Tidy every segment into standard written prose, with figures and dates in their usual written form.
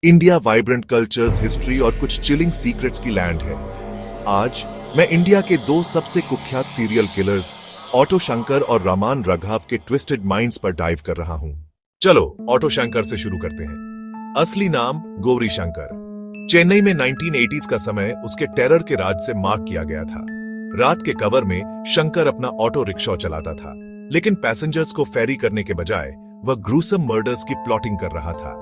India vibrant cultures, history और कुछ chilling secrets की लैंड है। आज मैं इंडिया के दो सबसे कुख्यात सीरियल किलर्स ऑटो शंकर और रमान राघव के ट्विस्टेड माइंड्स पर डाइव कर रहा हूं। चलो ऑटो शंकर से शुरू करते हैं। असली नाम गौरी शंकर। चेन्नई में 1980s का समय उसके टेरर के राज से मार्क किया गया था। रात के कवर में शंकर अपना ऑटो रिक्शा चलाता था, लेकिन पैसेंजर्स को फेरी करने के बजाय वह ग्रूसम मर्डर्स की प्लॉटिंग कर रहा था।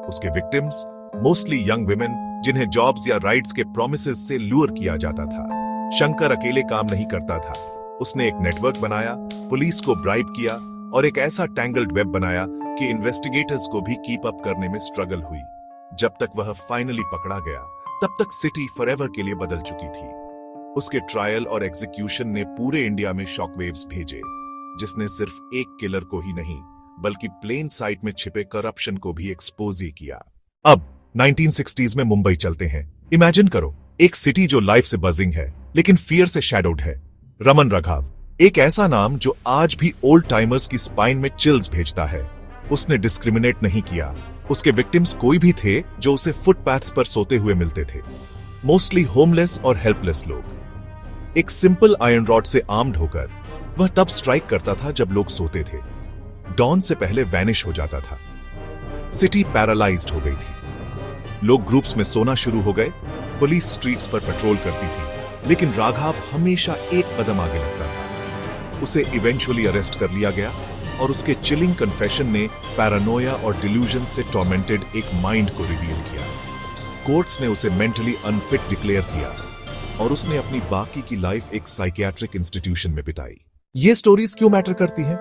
उसके विक्टिम्स मोस्टली यंग विमेन, जिन्हें जॉब्स या राइड्स के प्रोमिसेस से लूर किया जाता था। शंकर अकेले काम नहीं करता था। उसने एक नेटवर्क बनाया, पुलिस को ब्राइब किया और एक ऐसा टैंगल्ड वेब बनाया कि इन्वेस्टिगेटर्स को भी कीप अप करने में स्ट्रगल हुई। जब तक वह फाइनली पकड़ा गया, तब तक सिटी फॉरएवर के लिए बदल चुकी थी। उसके ट्रायल और एग्जीक्यूशन ने पूरे इंडिया में शॉकवेव्स भेजे, जिसने सिर्फ एक किलर को ही नहीं बल्कि प्लेन साइट में छिपे करप्शन को भी एक्सपोज ही किया। अब 1960s में मुंबई चलते हैं। इमेजिन करो, एक सिटी जो लाइफ से बजिंग है लेकिन फियर से शैडोड है। रमन राघव, एक ऐसा नाम जो आज भी ओल्ड टाइमर्स की स्पाइन में चिल्स भेजता है। उसने डिस्क्रिमिनेट नहीं किया। उसके विक्टिम्स कोई भी थे जो उसे फुटपाथ्स पर सोते हुए मिलते थे, मोस्टली होमलेस और हेल्पलेस लोग। एक सिंपल आयरन रॉड से आर्म्ड होकर वह तब स्ट्राइक करता था जब लोग सोते थे। डॉन से पहले वैनिश हो जाता था। सिटी पैरालाइज्ड हो गई थी। लोग ग्रुप्स में सोना शुरू हो गए। पुलिस स्ट्रीट्स पर पेट्रोल करती थी, लेकिन राघव हमेशा एक कदम आगे लगता था। उसे इवेंचुअली अरेस्ट कर लिया गया और उसके चिलिंग कन्फेशन ने पैरानोया और डिल्यूजन से टॉर्मेंटेड एक माइंड को रिवील किया। कोर्ट्स ने उसे मेंटली अनफिट डिक्लेयर किया और उसने अपनी बाकी की लाइफ एक साइकियाट्रिक इंस्टीट्यूशन में बिताई। ये स्टोरीज क्यों मैटर करती हैं?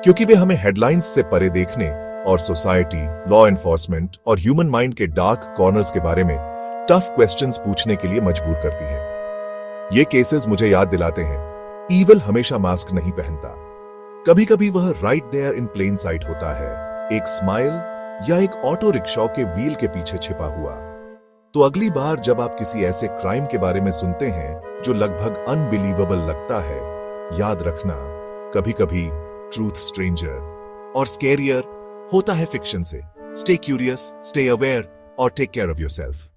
क्योंकि वे हमें हेडलाइंस से परे देखने और सोसाइटी, लॉ एनफोर्समेंट और ह्यूमन माइंड के डार्क कॉर्नर्स के बारे में टफ क्वेश्चंस पूछने के लिए मजबूर करती हैं। ये केसेस मुझे याद दिलाते हैं, ईविल हमेशा मास्क नहीं पहनता। कभी कभी वह right there in plain sight होता है, एक स्माइल या एक ऑटो रिक्शा के व्हील के पीछे छिपा हुआ। तो अगली बार जब आप किसी ऐसे क्राइम के बारे में सुनते हैं जो लगभग अनबिलीवेबल लगता है, याद रखना, कभी कभी ट्रूथ स्ट्रेंजर और स्कैरियर होता है फिक्शन से। स्टे क्यूरियस, स्टे अवेयर और टेक केयर ऑफ योरसेल्फ।